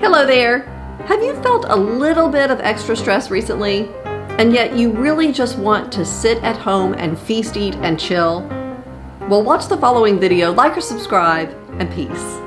Hello there! Have you felt a little bit of extra stress recently? And yet you really just want to sit at home and feast, eat, and chill? Well, watch the following video, like or subscribe, and peace.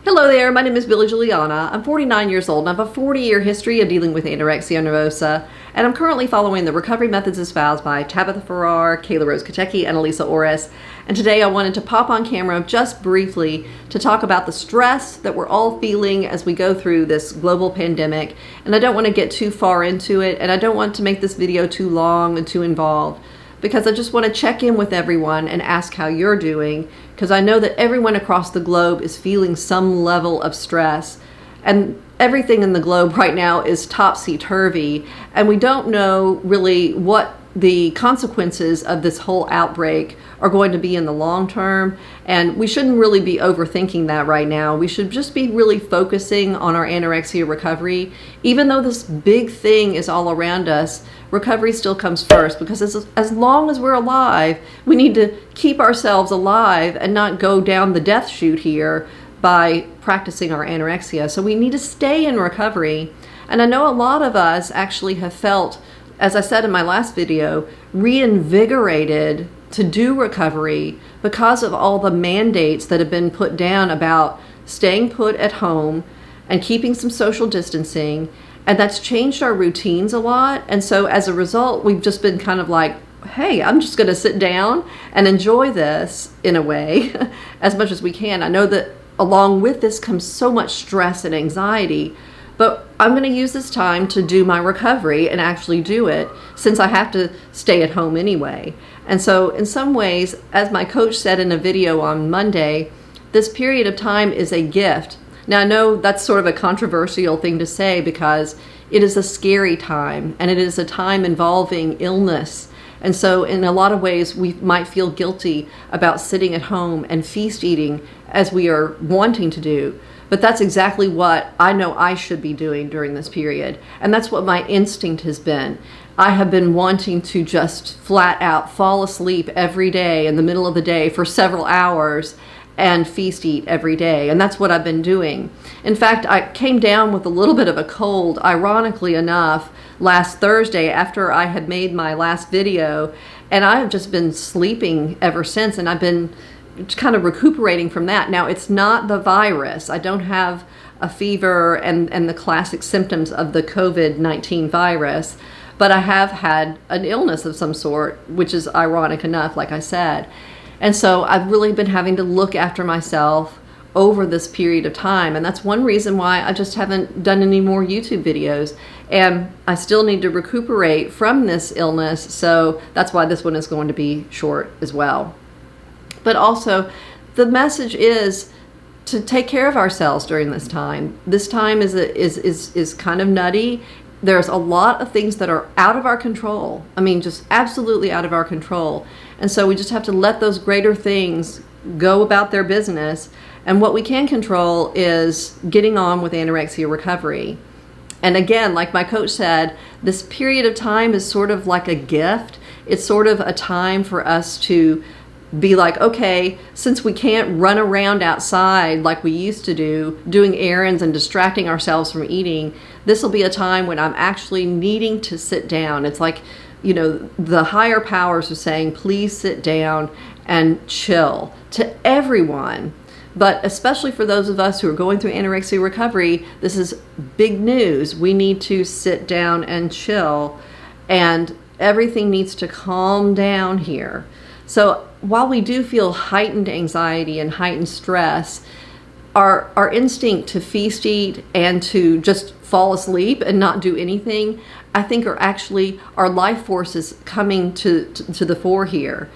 Hello there, my name is Billy Juliana. I'm 49 years old and I have a 40-year history of dealing with anorexia nervosa, and I'm currently following the recovery methods espoused by Tabitha Farrar, Kayla Rose Katecki, and Elisa Orris. And today I wanted to pop on camera just briefly to talk about the stress that we're all feeling as we go through this global pandemic. And I don't want to get too far into it, and I don't want to make this video too long and too involved, because I just want to check in with everyone and ask how you're doing, because I know that everyone across the globe is feeling some level of stress, and everything in the globe right now is topsy-turvy, and we don't know really what the consequences of this whole outbreak are going to be in the long term, and we shouldn't really be overthinking that right now. We should just be really focusing on our anorexia recovery. Even though this big thing is all around us, recovery still comes first, because as long as we're alive, we need to keep ourselves alive and not go down the death chute here by practicing our anorexia. So we need to stay in recovery. And I know a lot of us actually have felt, as I said in my last video, reinvigorated to do recovery because of all the mandates that have been put down about staying put at home and keeping some social distancing. And that's changed our routines a lot. And so as a result, we've just been kind of like, hey, I'm just going to sit down and enjoy this in a way as much as we can. I know that along with this comes so much stress and anxiety, but I'm going to use this time to do my recovery and actually do it, since I have to stay at home anyway. And so in some ways, as my coach said in a video on Monday, this period of time is a gift. Now, I know that's sort of a controversial thing to say, because it is a scary time, and it is a time involving illness. And so in a lot of ways, we might feel guilty about sitting at home and feast eating as we are wanting to do. But that's exactly what I know I should be doing during this period. And that's what my instinct has been. I have been wanting to just flat out fall asleep every day in the middle of the day for several hours and feast eat every day. And that's what I've been doing. In fact, I came down with a little bit of a cold, ironically enough, last Thursday after I had made my last video. And I have just been sleeping ever since, and I've been kind of recuperating from that. Now, it's not the virus. I don't have a fever and the classic symptoms of the COVID-19 virus, but I have had an illness of some sort, which is ironic enough, like I said. And so I've really been having to look after myself over this period of time. And that's one reason why I just haven't done any more YouTube videos. And I still need to recuperate from this illness. So that's why this one is going to be short as well. But also, the message is to take care of ourselves during this time. This time is kind of nutty. There's a lot of things that are out of our control. I mean, just absolutely out of our control. And so we just have to let those greater things go about their business. And what we can control is getting on with anorexia recovery. And again, like my coach said, this period of time is sort of like a gift. It's sort of a time for us to be like, okay, since we can't run around outside like we used to do, doing errands and distracting ourselves from eating, this will be a time when I'm actually needing to sit down. It's like, you know, the higher powers are saying, please sit down and chill to everyone. But especially for those of us who are going through anorexia recovery, this is big news. We need to sit down and chill, and everything needs to calm down here. So while we do feel heightened anxiety and heightened stress, our instinct to feast eat and to just fall asleep and not do anything, I think are actually our life forces coming to the fore here.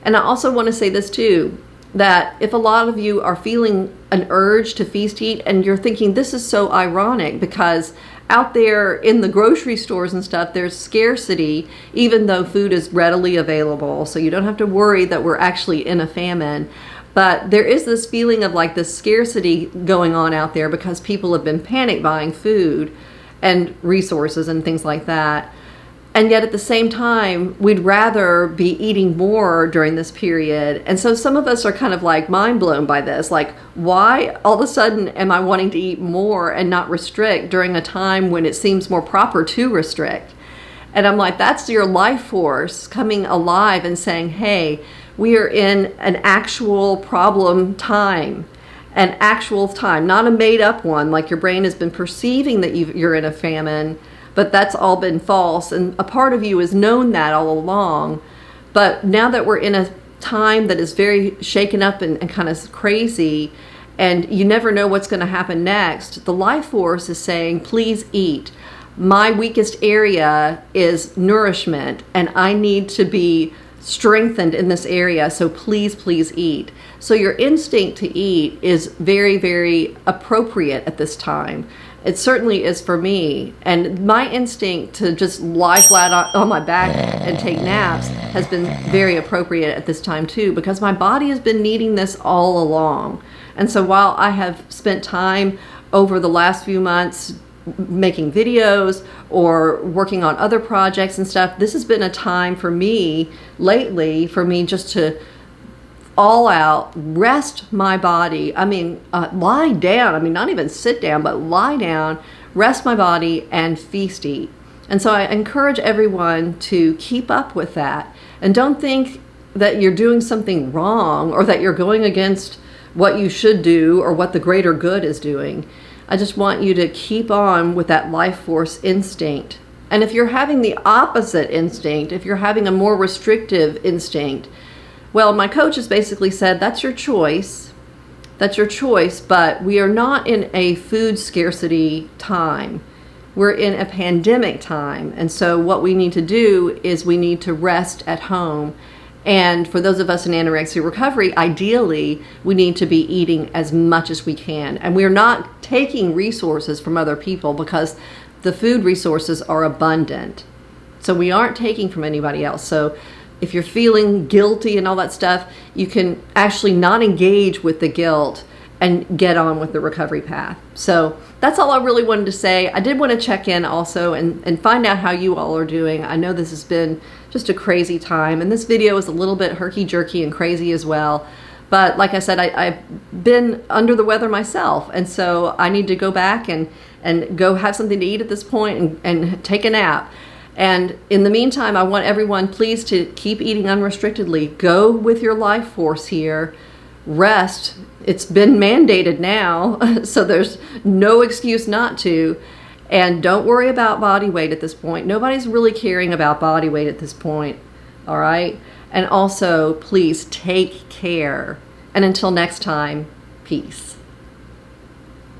And I also want to say this too, that if a lot of you are feeling an urge to feast eat and you're thinking this is so ironic because out there in the grocery stores and stuff, there's scarcity, even though food is readily available. So you don't have to worry that we're actually in a famine. But there is this feeling of like this scarcity going on out there because people have been panic buying food. and resources and things like that. And yet at the same time, we'd rather be eating more during this period. And so some of us are kind of like mind blown by this. Like, why all of a sudden am I wanting to eat more and not restrict during a time when it seems more proper to restrict? And I'm like, that's your life force coming alive and saying, hey, we are in an actual problem time. An actual time, not a made up one, like your brain has been perceiving that you're in a famine, but that's all been false. And a part of you has known that all along. But now that we're in a time that is very shaken up and kind of crazy, and you never know what's going to happen next, the life force is saying, please eat. My weakest area is nourishment, and I need to be strengthened in this area, so please, please eat. So your instinct to eat is very, very appropriate at this time. It certainly is for me. And my instinct to just lie flat on my back and take naps has been very appropriate at this time too, because my body has been needing this all along. And so while I have spent time over the last few months making videos or working on other projects and stuff, this has been a time for me lately, for me just to all out rest my body. I mean, lie down. I mean, not even sit down, but lie down, rest my body, and feast eat. And so I encourage everyone to keep up with that. And don't think that you're doing something wrong or that you're going against what you should do or what the greater good is doing. I just want you to keep on with that life force instinct. And if you're having the opposite instinct, if you're having a more restrictive instinct, well, my coach has basically said, that's your choice. That's your choice, but we are not in a food scarcity time. We're in a pandemic time. And so what we need to do is we need to rest at home. And for those of us in anorexia recovery, ideally, we need to be eating as much as we can. And we're not taking resources from other people because the food resources are abundant. So we aren't taking from anybody else. So if you're feeling guilty and all that stuff, you can actually not engage with the guilt and get on with the recovery path. So that's all I really wanted to say. I did want to check in also and find out how you all are doing. I know this has been just a crazy time, and this video is a little bit herky-jerky and crazy as well. But like I said, I've been under the weather myself, and so I need to go back and go have something to eat at this point and take a nap. And in the meantime, I want everyone please to keep eating unrestrictedly. Go with your life force here. Rest. It's been mandated now, so there's no excuse not to. And don't worry about body weight at this point. Nobody's really caring about body weight at this point, all right? And also, please take care. And until next time, peace.